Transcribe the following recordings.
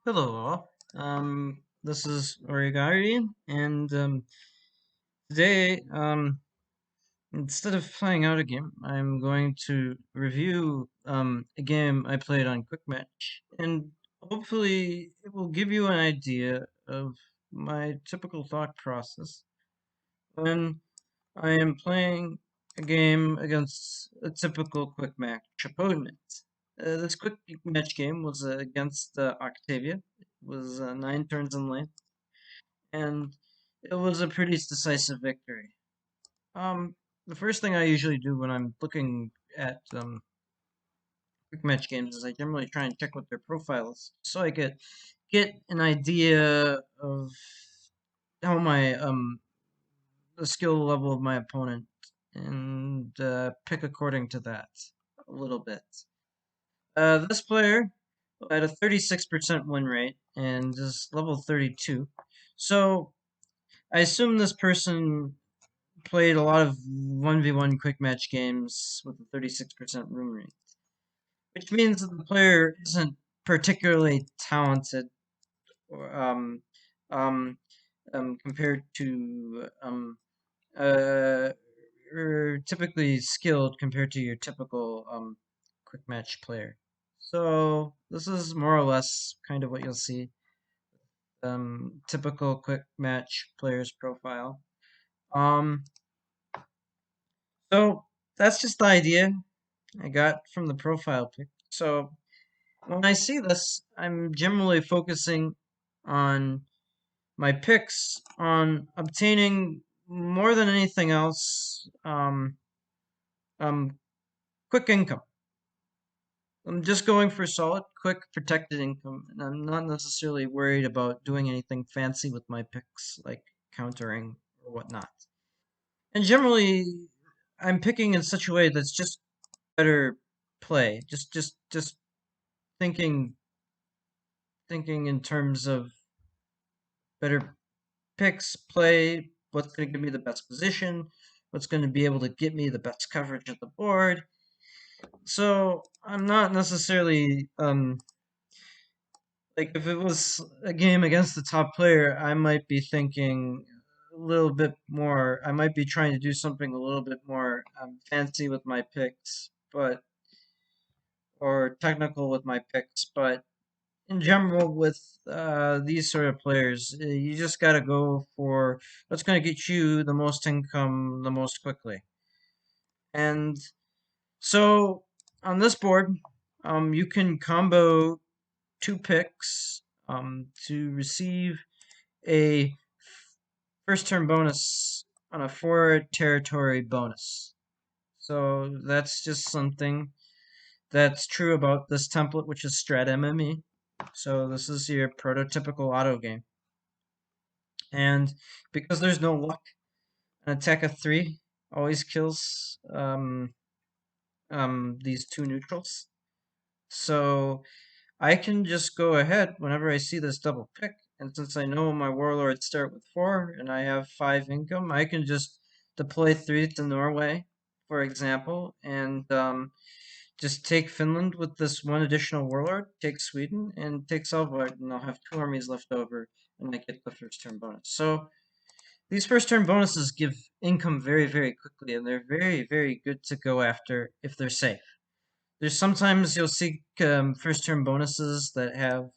Hello all. This is Origari, and today, instead of playing out a game, I'm going to review a game I played on Quickmatch, and hopefully it will give you an idea of my typical thought process when I am playing a game against a typical quick match opponent. This quick match game was against Octavia. It was 9 turns in length, and it was a pretty decisive victory. Um, the first thing I usually do when I'm looking at quick match games is I generally try and check what their profile is, so I could get an idea of how my the skill level of my opponent and pick according to that a little bit. This player had a 36% win rate and is level 32. So I assume this person played a lot of 1v1 quick match games with a 36% win rate, which means that the player isn't particularly talented or, um, compared to uh, typically skilled compared to your typical quick match player. So this is more or less kind of what you'll see. Typical quick match player's profile. Um, so that's just the idea I got from the profile pic. So when I see this, I'm generally focusing on my picks on obtaining more than anything else um, quick income. I'm just going for solid, quick, protected income, and I'm not necessarily worried about doing anything fancy with my picks, like countering or whatnot. And generally, I'm picking in such a way that's just better play. Just thinking, thinking in terms of better picks, play. What's going to give me the best position? What's going to be able to get me the best coverage of the board? So I'm not necessarily like if it was a game against the top player, I might be thinking a little bit more. I might be trying to do something a little bit more fancy with my picks, but or technical with my picks. But in general, with these sort of players, you just got to go for what's going to get you the most income the most quickly. And so on this board, you can combo two picks to receive a first turn bonus on a 4 territory bonus. So that's just something that's true about this template, which is Strat MME. So this is your prototypical auto game. And because there's no luck, an attack of 3 always kills these two neutrals. So I can just go ahead whenever I see this double pick, and since I know my warlords start with 4 and I have 5 income, I can just deploy 3 to Norway, for example, and just take Finland with this one additional warlord, take Sweden, and take Svalbard, and I'll have 2 armies left over, and I get the first turn bonus. So these first turn bonuses give income very, very quickly, and they're very, very good to go after if they're safe. There's sometimes you'll see first turn bonuses that have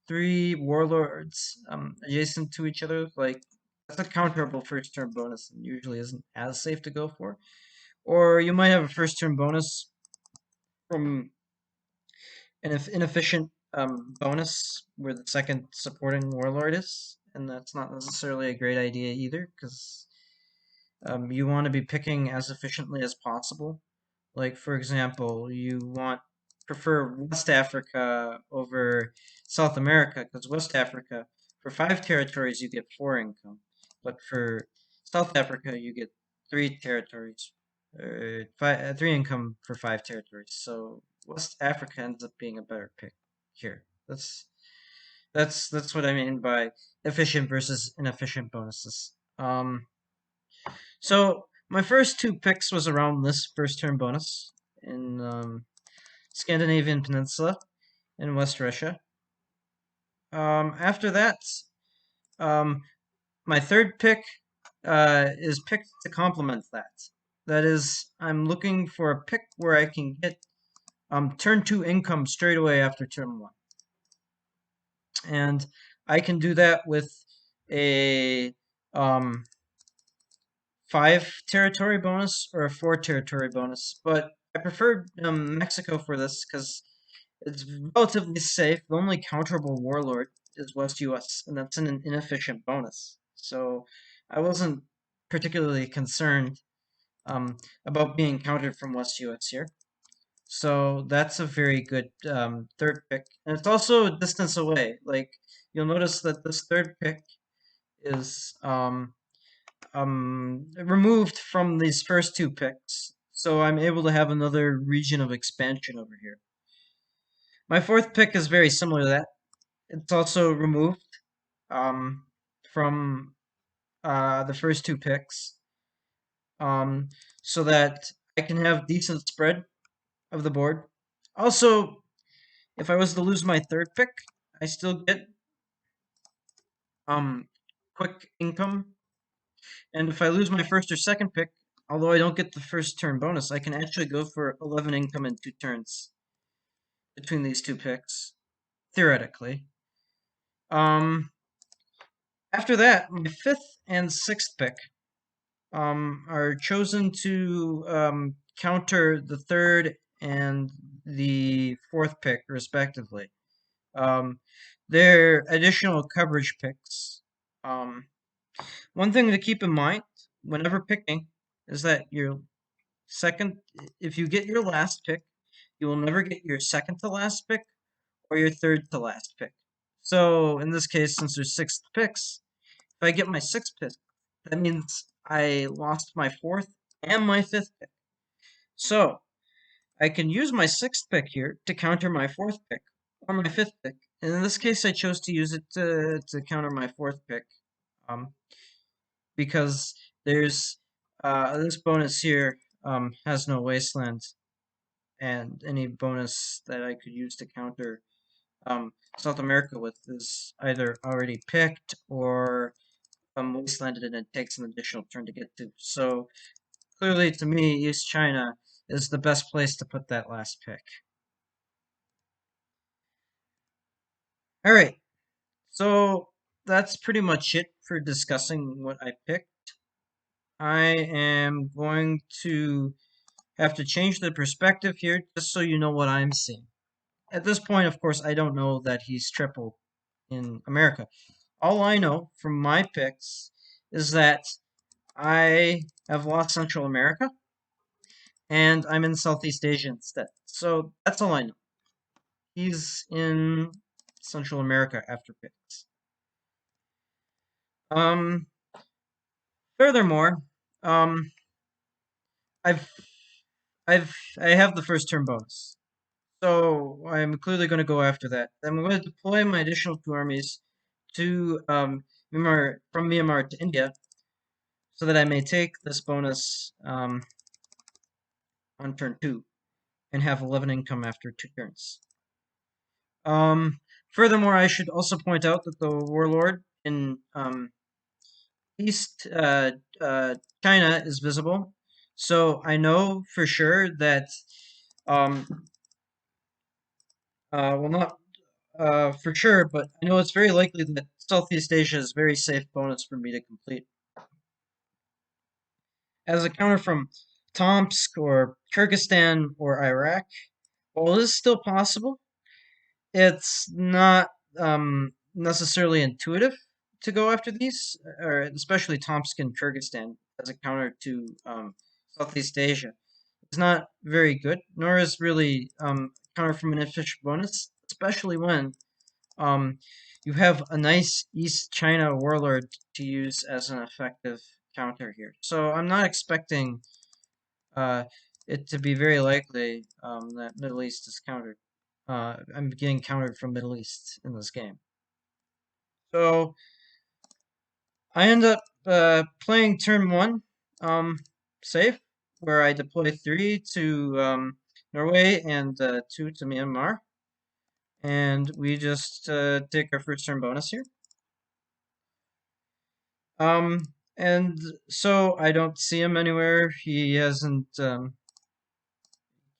3 warlords adjacent to each other. Like that's a counterable first turn bonus and usually isn't as safe to go for. Or you might have a first turn bonus from an inefficient bonus where the second supporting warlord is, and that's not necessarily a great idea either because you want to be picking as efficiently as possible. Like for example, you want prefer West Africa over South America because West Africa for 5 territories you get 4 income, but for South Africa you get 3 territories, 3 income for 5 territories. So West Africa ends up being a better pick here. That's what I mean by efficient versus inefficient bonuses. So my first 2 picks was around this first turn bonus in Scandinavian Peninsula in West Russia. After that, um, my third pick is picked to complement that. That is, I'm looking for a pick where I can get turn two income straight away after turn one, and I can do that with a um, five territory bonus or a four territory bonus. But I prefer Mexico for this because it's relatively safe. The only counterable warlord is West US, and that's an inefficient bonus. So I wasn't particularly concerned about being countered from West US here. So that's a very good third pick. And it's also a distance away. Like, you'll notice that this third pick is removed from these first two picks. So I'm able to have another region of expansion over here. My fourth pick is very similar to that. It's also removed um, from the first two picks, um, so that I can have decent spread of the board. Also, if I was to lose my third pick, I still get um, quick income. And if I lose my first or second pick, although I don't get the first turn bonus, I can actually go for 11 income in 2 turns between these two picks, theoretically. Um, After that, my fifth and sixth pick are chosen to counter the third and the fourth pick, respectively. Um, they're additional coverage picks. Um, One thing to keep in mind whenever picking is that your second, if you get your last pick, you will never get your second to last pick or your third to last pick. So in this case, since there's six picks, if I get my sixth pick, that means I lost my fourth and my fifth pick. So I can use my sixth pick here to counter my fourth pick or my fifth pick. And in this case, I chose to use it to counter my fourth pick, um, because there's this bonus here has no wasteland, and any bonus that I could use to counter South America with is either already picked or wastelanded, and it takes an additional turn to get to. So clearly, to me, East China is the best place to put that last pick. All right, so that's pretty much it for discussing what I picked. I am going to have to change the perspective here just so you know what I'm seeing. At this point, of course, I don't know that he's tripled in America. All I know from my picks is that I have lost Central America and I'm in Southeast Asia instead. So that's all I know. He's in Central America after picks. Um, Furthermore, um, I've I have the first turn bonus. So I'm clearly going to go after that. I'm going to deploy my additional two armies to Myanmar, from Myanmar to India, so that I may take this bonus on turn two and have 11 income after 2 turns. Furthermore, I should also point out that the warlord in East China is visible, so I know for sure that um, well, not for sure, but I know it's very likely that Southeast Asia is a very safe bonus for me to complete. As a counter from Tomsk or Kyrgyzstan or Iraq, while it is still possible, it's not necessarily intuitive to go after these, or especially Tomsk and Kyrgyzstan as a counter to Southeast Asia. It's not very good, nor is really counter from an efficient bonus, especially when um, you have a nice East China warlord to use as an effective counter here. So I'm not expecting uh, it to be very likely that Middle East is countered. I'm getting countered from Middle East in this game. So I end up playing turn one safe, where I deploy 3 to Norway and 2 to Myanmar. and we just take our first turn bonus here. Um, and so I don't see him anywhere. He hasn't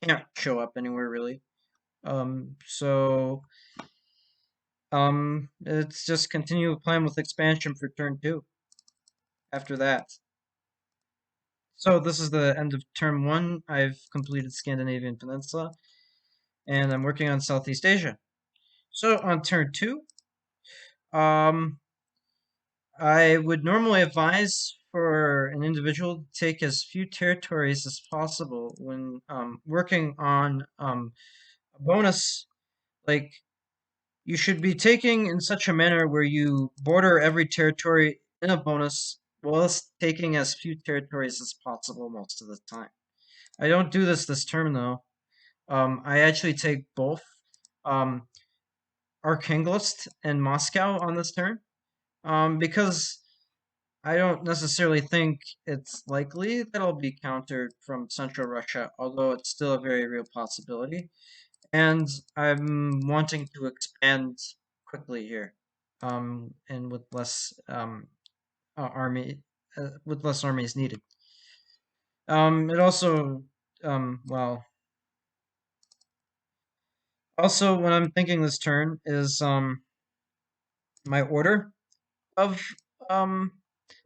can't show up anywhere really. So it's just continue playing with expansion for turn 2 after that. So this is the end of turn 1. I've completed Scandinavian Peninsula, and I'm working on Southeast Asia. So on turn 2, um, I would normally advise for an individual to take as few territories as possible when working on a bonus. Like, you should be taking in such a manner where you border every territory in a bonus whilst taking as few territories as possible most of the time. I don't do this turn though. I actually take both um, Archangel and Moscow on this turn because I don't necessarily think it's likely that I'll be countered from Central Russia, although it's still a very real possibility. And I'm wanting to expand quickly here, and with less with less armies needed. It also, well, also what I'm thinking this turn is my order of um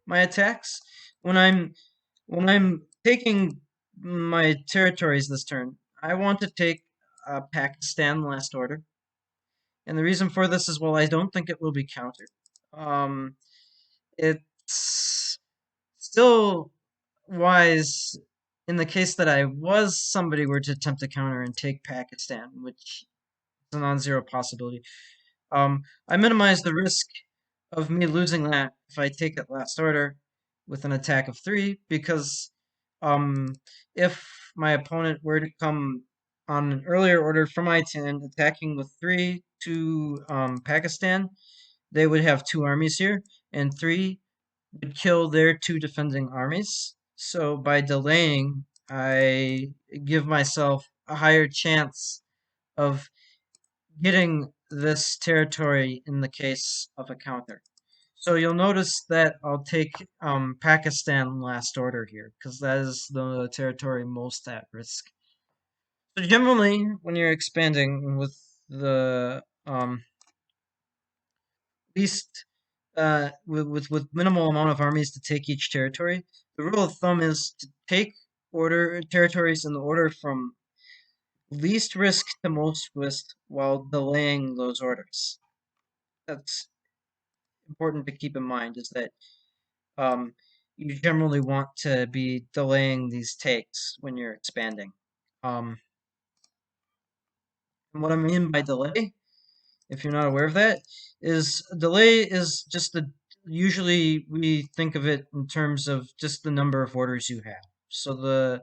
my attacks. When I'm taking my territories this turn, I want to take Pakistan last order. And the reason for this is, well, I don't think it will be countered. Um, it's still wise in the case that somebody were to attempt to counter and take Pakistan, which is a non-zero possibility. I minimize the risk of me losing that if I take it last order with an attack of 3, because um, if my opponent were to come on an earlier order from I-10 attacking with 3 to Pakistan, they would have 2 armies here, and 3 would kill their 2 defending armies. So by delaying, I give myself a higher chance of getting this territory in the case of a counter. So you'll notice that I'll take Pakistan last order here, because that is the territory most at risk. So generally, when you're expanding with the least with minimal amount of armies to take each territory, the rule of thumb is to take order territories in the order from least risk to most risk while delaying those orders. That's important to keep in mind, is that um, you generally want to be delaying these takes when you're expanding. And what I mean by delay, if you're not aware of that, is delay is just the usually we think of it in terms of just the number of orders you have. So the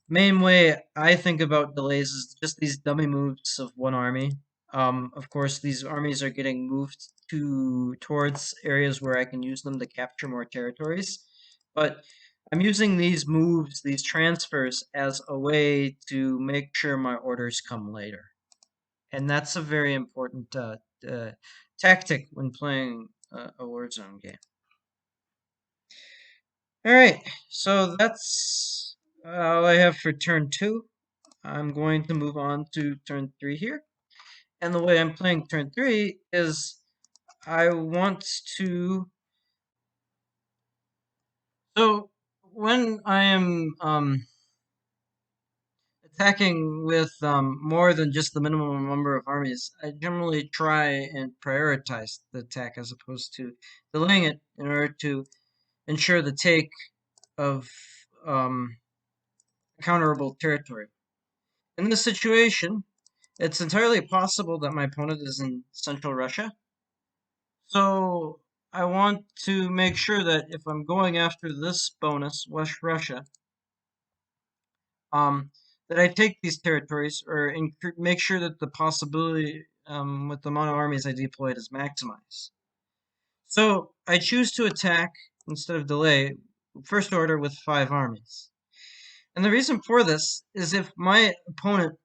main way I think about delays is just these dummy moves of one army. Of course, these armies are getting moved towards areas where I can use them to capture more territories. But I'm using these moves, these transfers, as a way to make sure my orders come later. And that's a very important uh, tactic when playing a Warzone game. All right, so that's all I have for turn 2. I'm going to move on to turn 3 here. And the way I'm playing turn 3 is I want to. So when I am attacking with more than just the minimum number of armies, I generally try and prioritize the attack as opposed to delaying it in order to ensure the take of um, counterable territory. In this situation, it's entirely possible that my opponent is in central Russia. So I want to make sure that if I'm going after this bonus, West Russia, that I take these territories or make sure that the possibility with the amount of armies I deployed is maximized. So I choose to attack instead of delay, first order with 5 armies. And the reason for this is if my opponent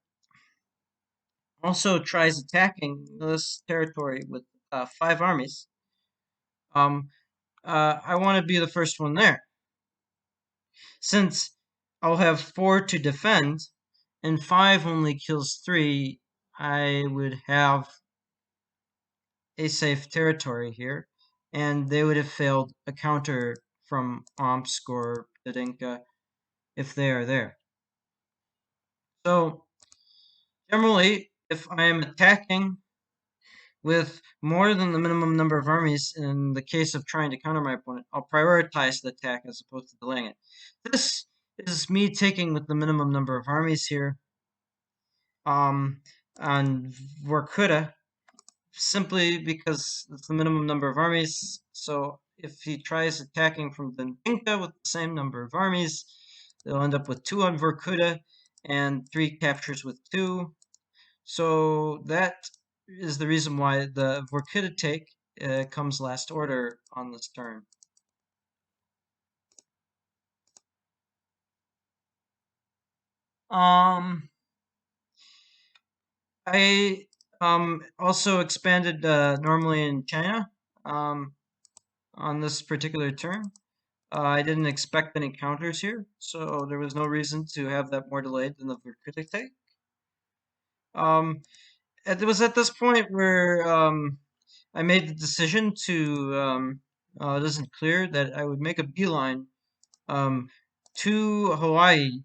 also tries attacking this territory with 5 armies, um, I want to be the first one there. Since I'll have 4 to defend, and 5 only kills 3, I would have a safe territory here, and they would have failed a counter from Omsk or Dodinka if they are there. So, generally, if I am attacking with more than the minimum number of armies in the case of trying to counter my opponent, I'll prioritize the attack as opposed to delaying it. This is me taking with the minimum number of armies here um, on Vorkuta, simply because it's the minimum number of armies. So if he tries attacking from Dinka with the same number of armies, they'll end up with 2 on Vorkuta and 3 captures with 2. So that is the reason why the Vorkuta take comes last order on this turn. Um, I also expanded normally in China on this particular turn. I didn't expect any counters here, so there was no reason to have that more delayed than the Vorkuta take. Um, it was at this point where I made the decision to, it isn't clear, that I would make a beeline um, to Hawaii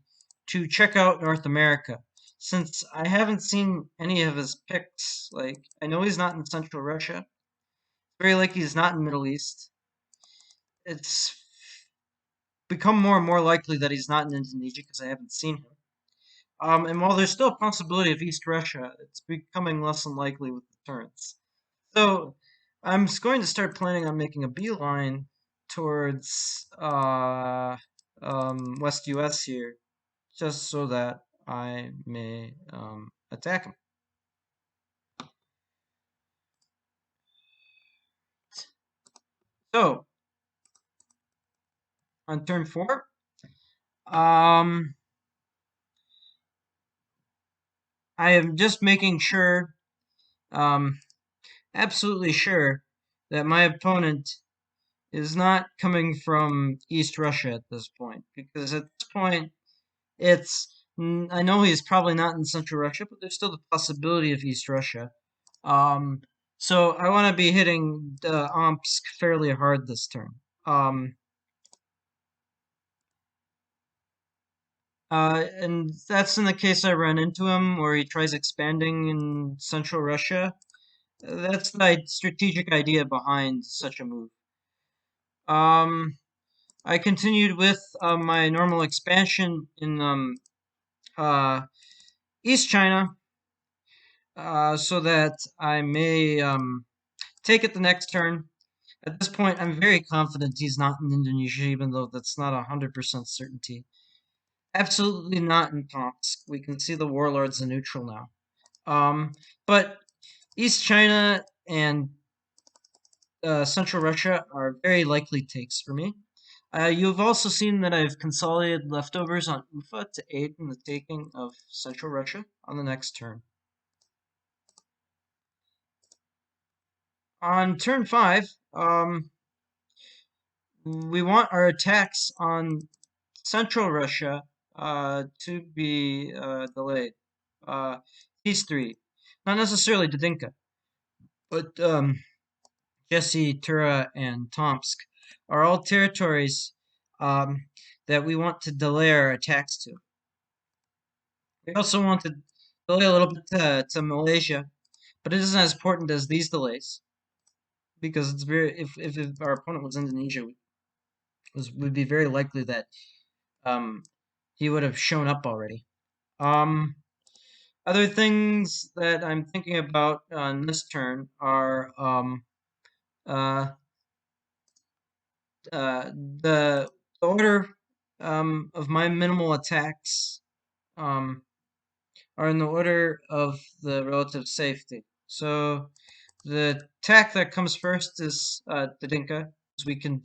to check out North America. Since I haven't seen any of his picks, like, I know he's not in Central Russia. Very likely he's not in Middle East. It's become more and more likely that he's not in Indonesia because I haven't seen him. And while there's still a possibility of East Russia, it's becoming less than likely with the turrets. So I'm going to start planning on making a beeline towards West US here, just so that I may attack him. So on turn 4, um, I am just making sure, um, absolutely sure, that my opponent is not coming from East Russia at this point, because at this point I know he's probably not in Central Russia, but there's still the possibility of East Russia. Um, so I want to be hitting Omsk fairly hard this turn. Um, and that's in the case I run into him, where he tries expanding in Central Russia. That's the strategic idea behind such a move. Um, I continued with my normal expansion in uh, East China, so that I may take it the next turn. At this point, I'm very confident he's not in Indonesia, even though that's not 100% certainty. Absolutely not in Tomsk. We can see the warlords in neutral now. But East China and Central Russia are very likely takes for me. You've also seen that I've consolidated leftovers on Ufa to aid in the taking of Central Russia on the next turn. On turn 5, we want our attacks on Central Russia to be delayed. These 3, not necessarily Dodinka, but Jesse, Tura, and Tomsk are all territories um, that we want to delay our attacks to. We also want to delay a little bit to Malaysia, but it isn't as important as these delays because it's very if our opponent was Indonesia, would be very likely that um, he would have shown up already. Um, Other things that I'm thinking about on this turn are uh, the order of my minimal attacks um, are in the order of the relative safety. So the attack that comes first is the Dinka. As we can,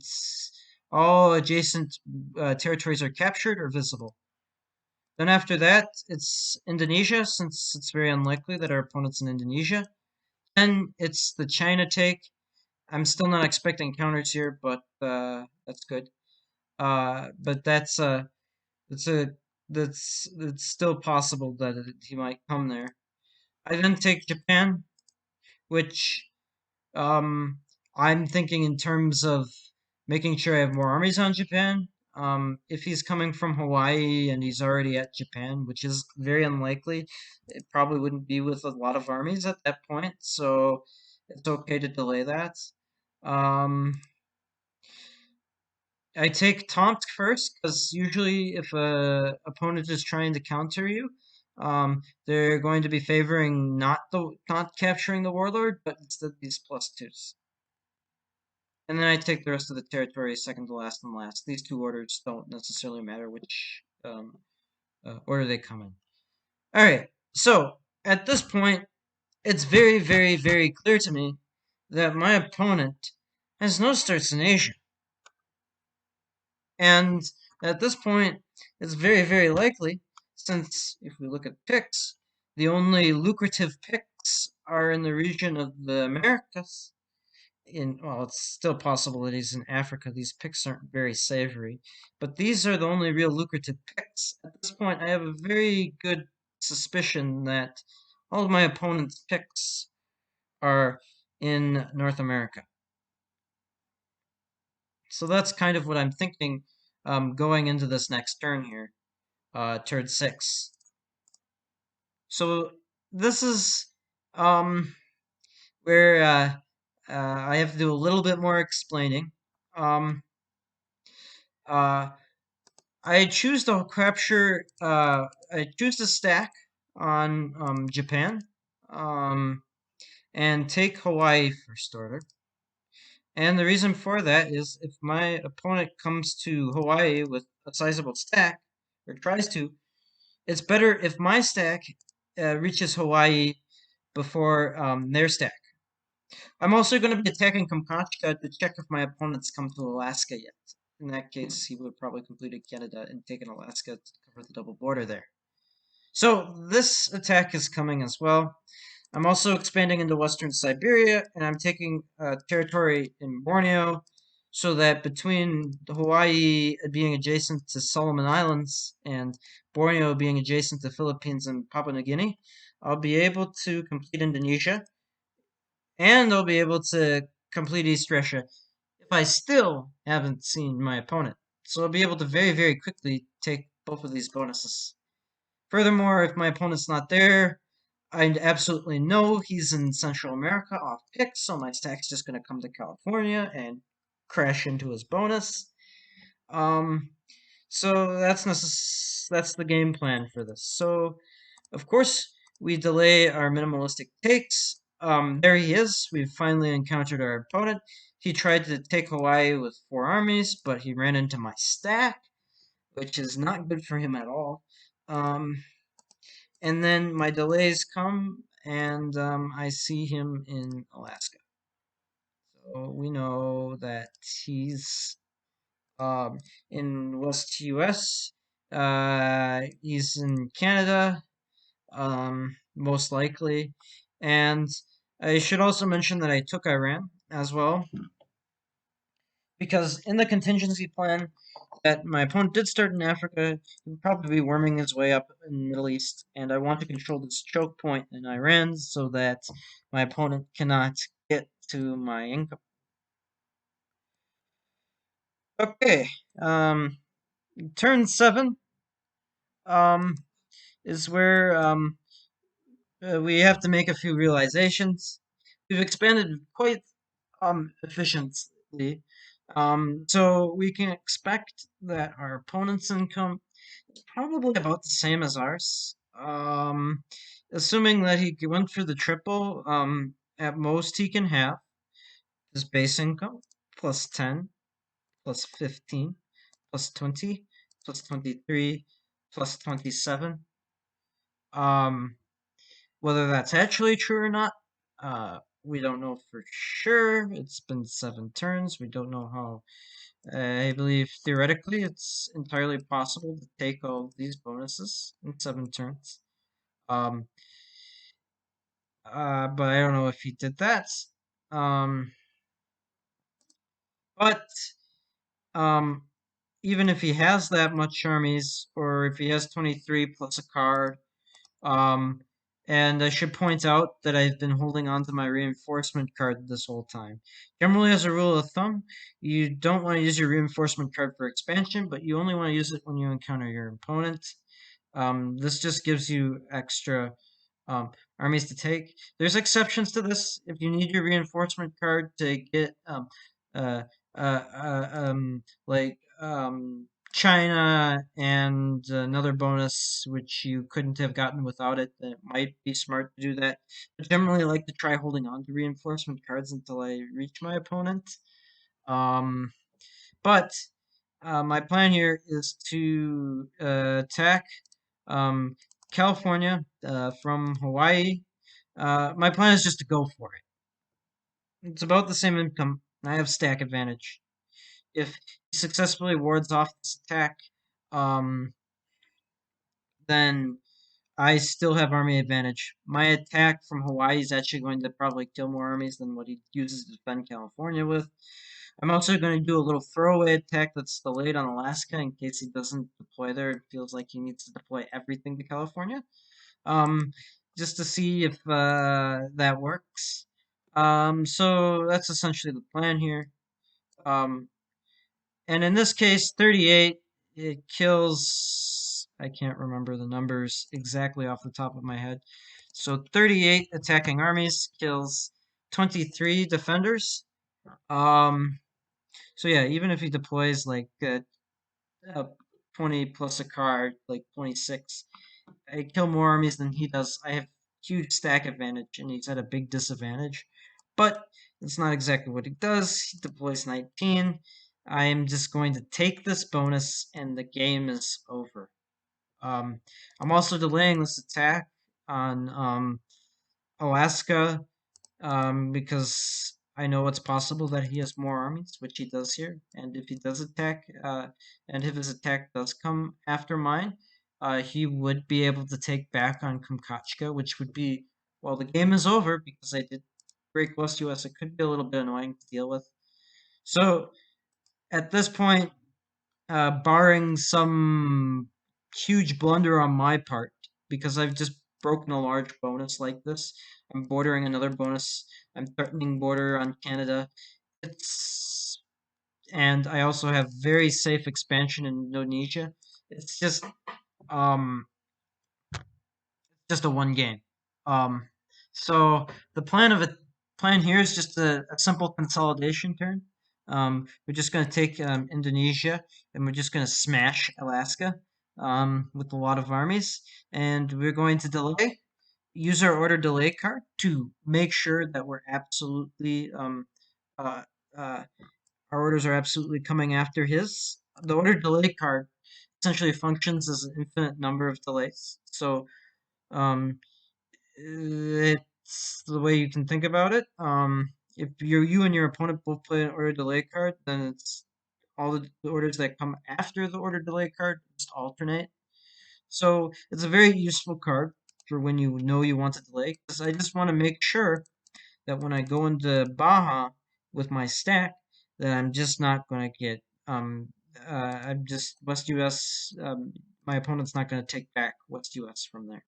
all adjacent territories are captured or visible. Then after that, it's Indonesia, since it's very unlikely that our opponent's in Indonesia. Then it's the China take. I'm still not expecting counters here, but that's good. But that's a that's still possible that he might come there. I then take Japan, which um, I'm thinking in terms of making sure I have more armies on Japan. If he's coming from Hawaii and he's already at Japan, which is very unlikely, it probably wouldn't be with a lot of armies at that point, so it's okay to delay that. Um, I take taunt first because usually if a opponent is trying to counter you, they're going to be favoring not capturing the warlord, but instead these plus twos. And then I take the rest of the territory second to last and last. These two orders don't necessarily matter which order they come in. All right. So at this point, it's very, very, very clear to me that my opponent has no starts in Asia. And at this point, it's very, very likely, since if we look at picks, the only lucrative picks are in the region of the Americas. Well, it's still possible that he's in Africa. These picks aren't very savory, but these are the only real lucrative picks. At this point, I have a very good suspicion that all of my opponent's picks are in North America. So that's kind of what I'm thinking going into this next turn here, turn 6. So this is um, where I have to do a little bit more explaining. Um, uh, I choose to capture. I choose to stack on Japan, um, and take Hawaii first order. And the reason for that is if my opponent comes to Hawaii with a sizable stack, or tries to, it's better if my stack reaches Hawaii before their stack. I'm also going to be attacking Kamchatka to check if my opponent's come to Alaska yet. In that case, he would probably completed Canada and taken Alaska to cover the double border there. So this attack is coming as well. I'm also expanding into Western Siberia, and I'm taking territory in Borneo, so that between Hawaii being adjacent to Solomon Islands and Borneo being adjacent to Philippines and Papua New Guinea, I'll be able to complete Indonesia, and I'll be able to complete East Russia if I still haven't seen my opponent. So I'll be able to very, very quickly take both of these bonuses. Furthermore, if my opponent's not there, I absolutely know he's in Central America off pick, so my stack's just going to come to California and crash into his bonus. Um, so that's the game plan for this. So, of course, we delay our minimalistic takes. There he is. We've finally encountered our opponent. He tried to take Hawaii with 4 armies, but he ran into my stack, which is not good for him at all. And then my delays come, and I see him in Alaska. So we know that he's um, in West US. He's in Canada, most likely. And I should also mention that I took Iran as well, because in the contingency plan, that my opponent did start in Africa. He would probably be worming his way up in the Middle East, and I want to control this choke point in Iran so that my opponent cannot get to my income. Okay, um, turn 7 um, is where we have to make a few realizations. We've expanded quite efficiently, so we can expect that our opponent's income probably about the same as ours. Assuming that he went for the triple, at most he can have his base income plus 10, plus 15, plus 20, plus 23, plus 27. Um, Whether that's actually true or not, we don't know for sure. It's been 7 turns. We don't know how I believe theoretically it's entirely possible to take all of these bonuses in 7 turns. Um, but I don't know if he did that. Um, but um, even if he has that much armies, or if he has 23 plus a card, um, and I should point out that I've been holding on to my reinforcement card this whole time. Generally, as a rule of thumb, you don't want to use your reinforcement card for expansion, but you only want to use it when you encounter your opponent. This just gives you extra um, armies to take. There's exceptions to this. If you need your reinforcement card to get uh, China and another bonus which you couldn't have gotten without it, then it might be smart to do that. But generally, I like to try holding on to reinforcement cards until I reach my opponent. Um, but my plan here is to attack um, California from Hawaii. My plan is just to go for it. It's about the same income. I have stack advantage. If he successfully wards off this attack, um, then I still have army advantage. My attack from Hawaii is actually going to probably kill more armies than what he uses to defend California with. I'm also going to do a little throwaway attack that's delayed on Alaska in case he doesn't deploy there. It feels like he needs to deploy everything to California. Um, just to see if that works. So that's essentially the plan here. Um, and in this case, 38, it kills. I can't remember the numbers exactly off the top of my head. So 38 attacking armies kills 23 defenders. Um, so yeah, even if he deploys like a 20 plus a card, like 26, I kill more armies than he does. I have huge stack advantage, and he's at a big disadvantage. But that's not exactly what he does. He deploys 19. I am just going to take this bonus, and the game is over. Um, I'm also delaying this attack on Alaska because I know it's possible that he has more armies, which he does here. And if he does attack, and if his attack does come after mine, he would be able to take back on Kamchatka, which would be, well, the game is over because I did break West US. It could be a little bit annoying to deal with. So at this point, barring some huge blunder on my part, because I've just broken a large bonus like this. I'm bordering another bonus. I'm threatening border on Canada. It's and I also have very safe expansion in Indonesia. It's um just a one game. Um, so the plan here is just a simple consolidation turn. We're just going to take Indonesia and we're just going to smash Alaska with a lot of armies, and we're going to delay. Use our order delay card to make sure that we're absolutely uh, uh, our orders are absolutely coming after his. The order delay card essentially functions as an infinite number of delays. So um, it's the way you can think about it. If you and your opponent both play an order delay card, then it's all the orders that come after the order delay card just alternate. So it's a very useful card for when you know you want to delay. Because I just want to make sure that when I go into Baja with my stack, that I'm just not going to get I'm just West US. My opponent's not going to take back West US from there.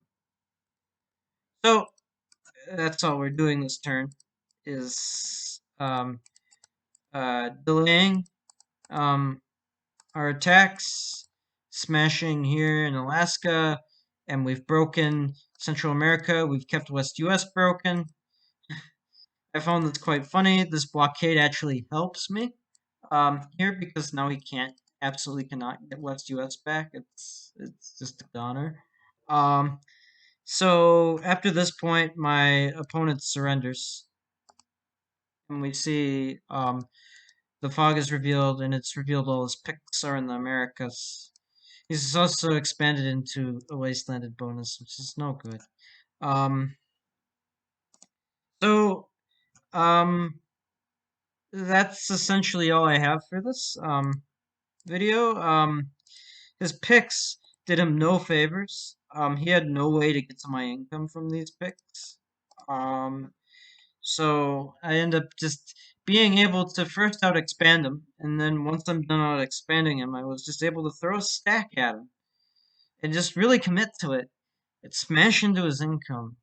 So that's all we're doing this turn is delaying um, our attacks, smashing here in Alaska, and we've broken Central America. We've kept West US broken. I found this quite funny. This blockade actually helps me here because now he absolutely cannot get West US back. It's just a goner. Um, so after this point, my opponent surrenders, and we see the fog is revealed, and it's revealed all his picks are in the Americas. He's also expanded into a wastelanded bonus, which is no good. Um, so um, that's essentially all I have for this video. His picks did him no favors. He had no way to get to my income from these picks. Um, so I end up just being able to first out expand him, and then once I'm done out expanding him, I was just able to throw a stack at him and just really commit to it. It smash into his income,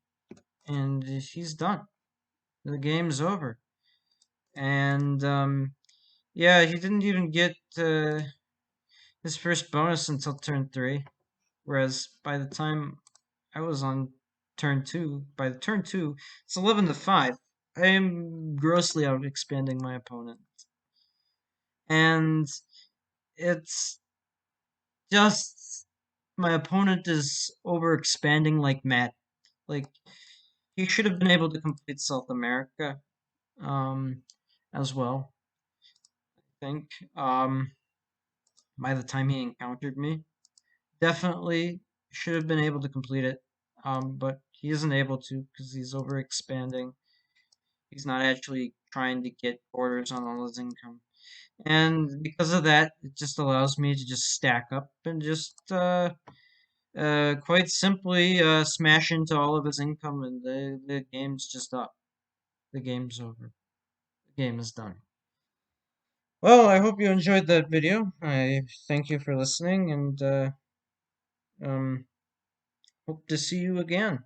and he's done. The game's over. And yeah, he didn't even get his first bonus until turn 3. Whereas by the time I was on turn 2, by the turn 2, it's 11-5. I am grossly out expanding my opponent. And it's just my opponent is over expanding like Matt. Like he should have been able to complete South America um as well, I think. By the time he encountered me. Definitely should have been able to complete it, but he isn't able to because he's over expanding. He's not actually trying to get orders on all his income, and because of that, it just allows me to just stack up and just quite simply smash into all of his income, and the game's just up. The game's over. The game is done. Well, I hope you enjoyed that video. I thank you for listening, and um, hope to see you again.